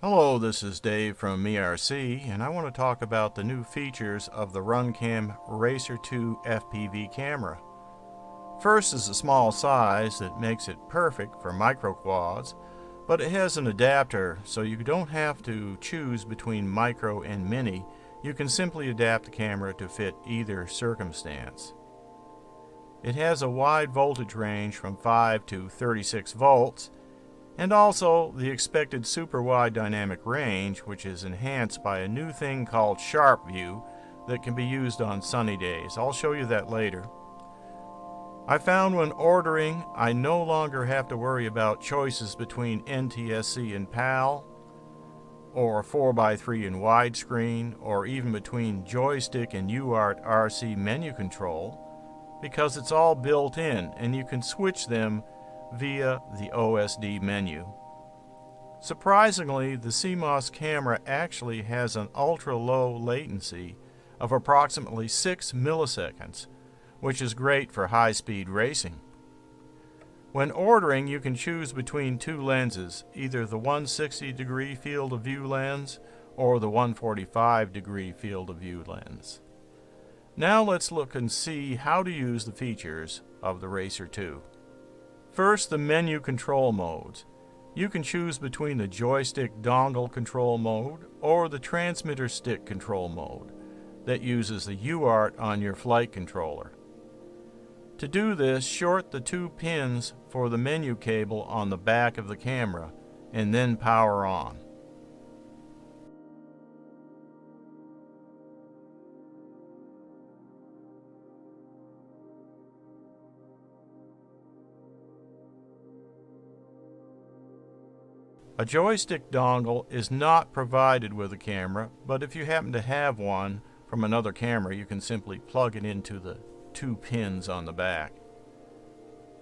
Hello, this is Dave from ERC, and I want to talk about the new features of the Runcam Racer 2 FPV camera. First is the small size that makes it perfect for micro quads, but it has an adapter so you don't have to choose between micro and mini. You can simply adapt the camera to fit either circumstance. It has a wide voltage range from 5 to 36 volts, and also the expected super wide dynamic range, which is enhanced by a new thing called Sharp View that can be used on sunny days. I'll show you that later. I found when ordering I no longer have to worry about choices between NTSC and PAL, or 4x3 and widescreen, or even between Joystick and UART RC menu control, because it's all built in and you can switch them via the OSD menu. Surprisingly, the CMOS camera actually has an ultra-low latency of approximately 6 milliseconds, which is great for high-speed racing. When ordering, you can choose between two lenses, either the 160-degree field of view lens or the 145-degree field of view lens. Now let's look and see how to use the features of the Racer 2. First, the menu control modes. You can choose between the joystick dongle control mode or the transmitter stick control mode that uses the UART on your flight controller. To do this, short the two pins for the menu cable on the back of the camera and then power on. A joystick dongle is not provided with the camera, but if you happen to have one from another camera, you can simply plug it into the two pins on the back.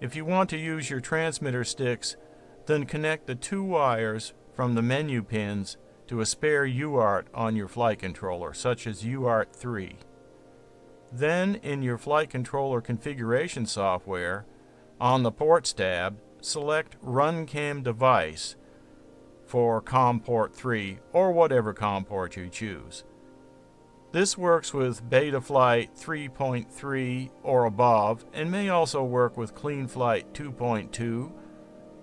If you want to use your transmitter sticks, then connect the two wires from the menu pins to a spare UART on your flight controller, such as UART 3. Then, in your flight controller configuration software, on the Ports tab, select Runcam Device for COM port 3 or whatever COM port you choose. This works with Betaflight 3.3 or above and may also work with CleanFlight 2.2,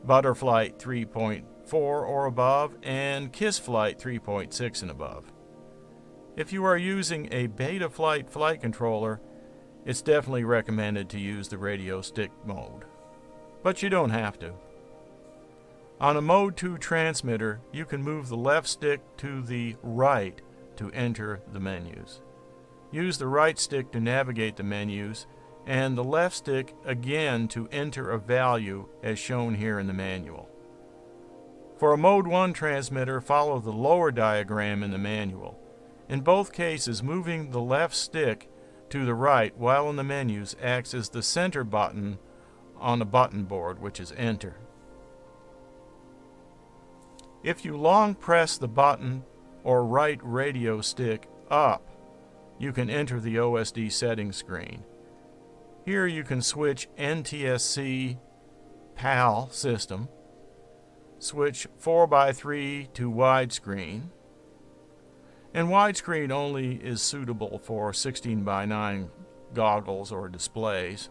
Butterflight 3.4 or above, and KissFlight 3.6 and above. If you are using a Betaflight flight controller, it's definitely recommended to use the radio stick mode, but you don't have to. On a Mode 2 transmitter, you can move the left stick to the right to enter the menus. Use the right stick to navigate the menus, and the left stick again to enter a value as shown here in the manual. For a Mode 1 transmitter, follow the lower diagram in the manual. In both cases, moving the left stick to the right while in the menus acts as the center button on a button board, which is Enter. If you long press the button or right radio stick up, you can enter the OSD settings screen. Here you can switch NTSC PAL system, switch 4x3 to widescreen, and widescreen only is suitable for 16:9 goggles or displays.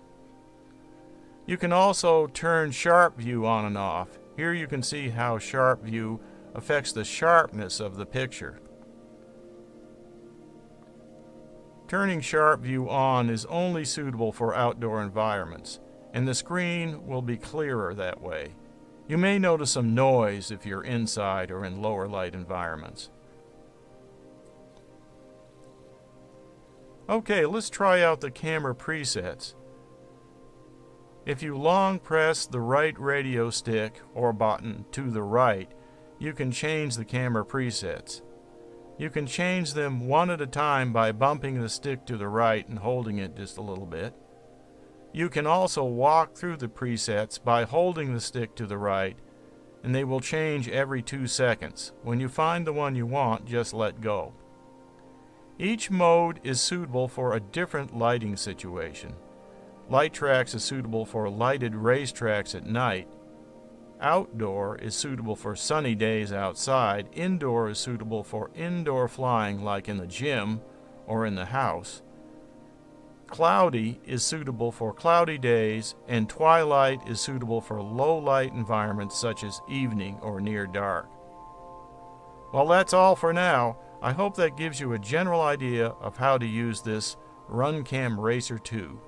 You can also turn Sharp View on and off. Here you can see how Sharp View affects the sharpness of the picture. Turning Sharp View on is only suitable for outdoor environments, and the screen will be clearer that way. You may notice some noise if you're inside or in lower light environments. Okay, let's try out the camera presets. If you long press the right radio stick or button to the right, you can change the camera presets. You can change them one at a time by bumping the stick to the right and holding it just a little bit. You can also walk through the presets by holding the stick to the right, and they will change every 2 seconds. When you find the one you want, just let go. Each mode is suitable for a different lighting situation. Lightrax is suitable for lighted racetracks at night, Outdoor is suitable for sunny days outside. Indoor is suitable for indoor flying like in the gym or in the house. Cloudy is suitable for cloudy days, and Twilight is suitable for low light environments such as evening or near dark. Well, that's all for now. I hope that gives you a general idea of how to use this Runcam Racer 2.